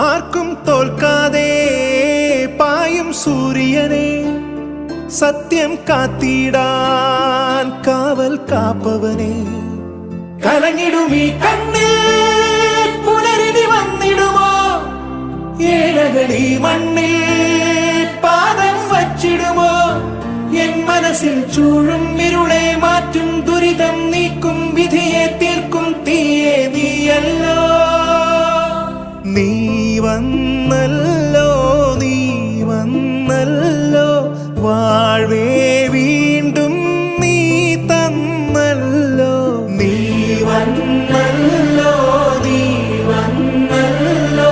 ആർക്കും തോൽക്കാതെ പായും സൂര്യനെ സത്യം കാത്തിടാൻ കാവൽ കാപ്പവനെ കലങ്ങിടുമീ കണ്ണിൽ പുലരിനി വന്നിടുമോ ഏഴകളി മണ്ണിൽ പാദം വച്ചിടുമോ എൻ മനസ്സിൽ ചൂഴും ഇരുളെ മാറ്റും ദുരിതം നീക്കും വിധിയെ തീർക്കും തീയെ നീയല്ലോ നീ വന്നല്ലോ നീ വന്നല്ലോ വാഴ്വേ വീണ്ടും നീ തന്നല്ലോ നീ വന്നല്ലോ നീ വന്നല്ലോ